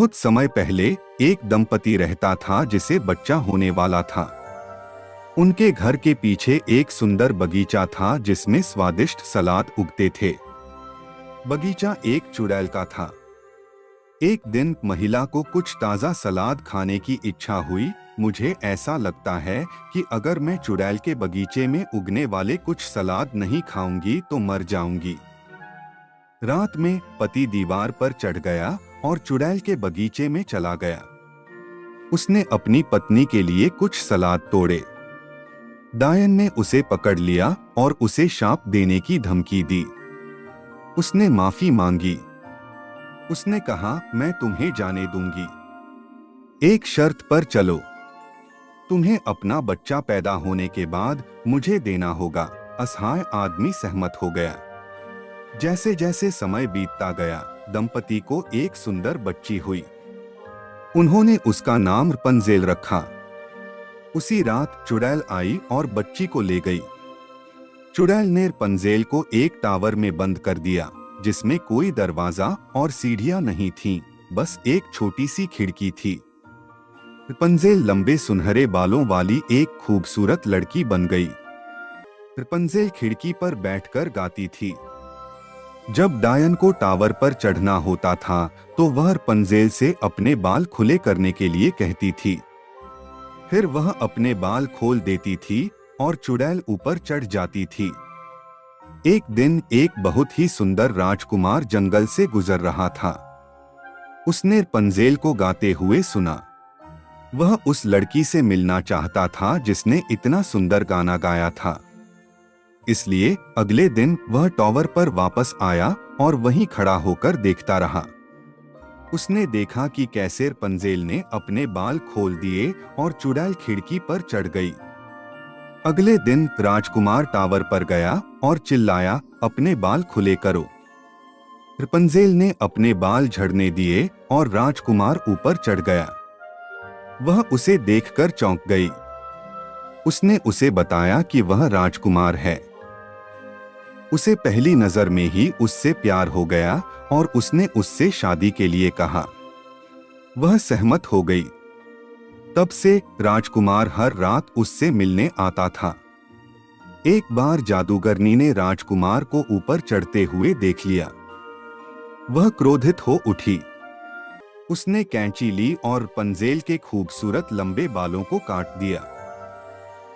बहुत समय पहले एक दंपति रहता था जिसे बच्चा होने वाला था। उनके घर के पीछे एक सुंदर बगीचा था जिसमें स्वादिष्ट सलाद उगते थे। बगीचा एक चुड़ैल का था। एक दिन महिला को कुछ ताज़ा सलाद खाने की इच्छा हुई। मुझे ऐसा लगता है कि अगर मैं चुड़ैल के बगीचे में उगने वाले कुछ सलाद नहीं खाऊंगी तो मर जाऊंगी। रात में पति दीवार पर चढ़ गया और चुड़ैल के बगीचे में चला गया। उसने अपनी पत्नी के लिए कुछ सलाद तोड़े। डायन ने उसे पकड़ लिया और उसे शाप देने की धमकी दी। उसने माफी मांगी। उसने कहा, मैं तुम्हें जाने दूंगी, एक शर्त पर चलो। तुम्हें अपना बच्चा पैदा होने के बाद मुझे देना होगा। असहाय आदमी सहमत हो गया। जैसे जैसे समय बीतता गया, दंपति को एक सुंदर बच्ची हुई। उन्होंने उसका नाम रपुंज़ेल रखा। उसी रात चुड़ैल आई और बच्ची को ले गई। चुड़ैल ने रपुंज़ेल को एक टावर में बंद कर दिया जिसमें कोई दरवाजा और सीढ़ियां नहीं थीं, बस एक छोटी सी खिड़की थी। रपुंज़ेल लंबे सुनहरे बालों वाली एक खूबसूरत लड़की बन गई। रपुंज़ेल खिड़की पर बैठकर गाती थी। जब डायन को टावर पर चढ़ना होता था तो वह रपुंज़ेल से अपने बाल खुले करने के लिए कहती थी। फिर वह अपने बाल खोल देती थी और चुड़ैल ऊपर चढ़ जाती थी। एक दिन एक बहुत ही सुंदर राजकुमार जंगल से गुजर रहा था। उसने रपुंज़ेल को गाते हुए सुना। वह उस लड़की से मिलना चाहता था जिसने इतना सुंदर गाना गाया था। इसलिए अगले दिन वह टावर पर वापस आया और वहीं खड़ा होकर देखता रहा। उसने देखा कि कैसे रपुंज़ेल ने अपने बाल खोल दिए और चुड़ैल खिड़की पर चढ़ गई। अगले दिन राजकुमार टावर पर गया और चिल्लाया, अपने बाल खुले करो। रपुंज़ेल ने अपने बाल झड़ने दिए और राजकुमार ऊपर चढ़ गया। वह उसे देखकर चौंक गई। उसने उसे बताया कि वह राजकुमार है। उसे पहली नजर में ही उससे प्यार हो गया और उसने उससे शादी के लिए कहा। वह सहमत हो गई। तब से राजकुमार हर रात उससे मिलने आता था। एक बार जादूगरनी ने राजकुमार को ऊपर चढ़ते हुए देख लिया। वह क्रोधित हो उठी। उसने कैंची ली और रपुंज़ेल के खूबसूरत लंबे बालों को काट दिया।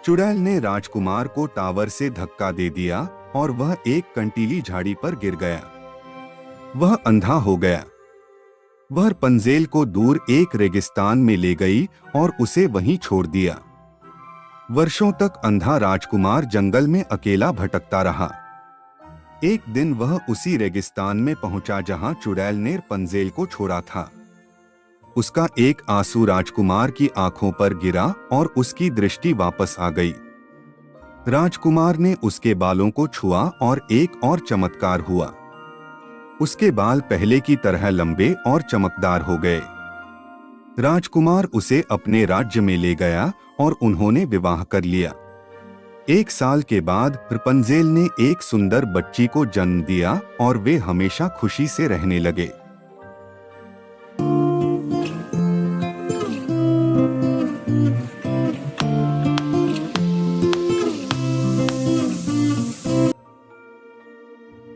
चुड़ैल ने राजकुमार को टावर से धक्का दे दिया और वह एक कंटीली झाड़ी पर गिर गया। वह अंधा हो गया। वह रपुंज़ेल को दूर एक रेगिस्तान में ले गई और उसे वहीं छोड़ दिया। वर्षों तक अंधा राजकुमार जंगल में अकेला भटकता रहा। एक दिन वह उसी रेगिस्तान में पहुंचा जहां चुड़ैल ने रपुंज़ेल को छोड़ा था। उसका एक आंसू राजकुमार की आंखों पर गिरा और उसकी दृष्टि वापस आ गई। राजकुमार ने उसके बालों को छुआ और एक और चमत्कार हुआ। उसके बाल पहले की तरह लंबे और चमकदार हो गए। राजकुमार उसे अपने राज्य में ले गया और उन्होंने विवाह कर लिया। एक साल के बाद रपुंज़ेल ने एक सुंदर बच्ची को जन्म दिया और वे हमेशा खुशी से रहने लगे।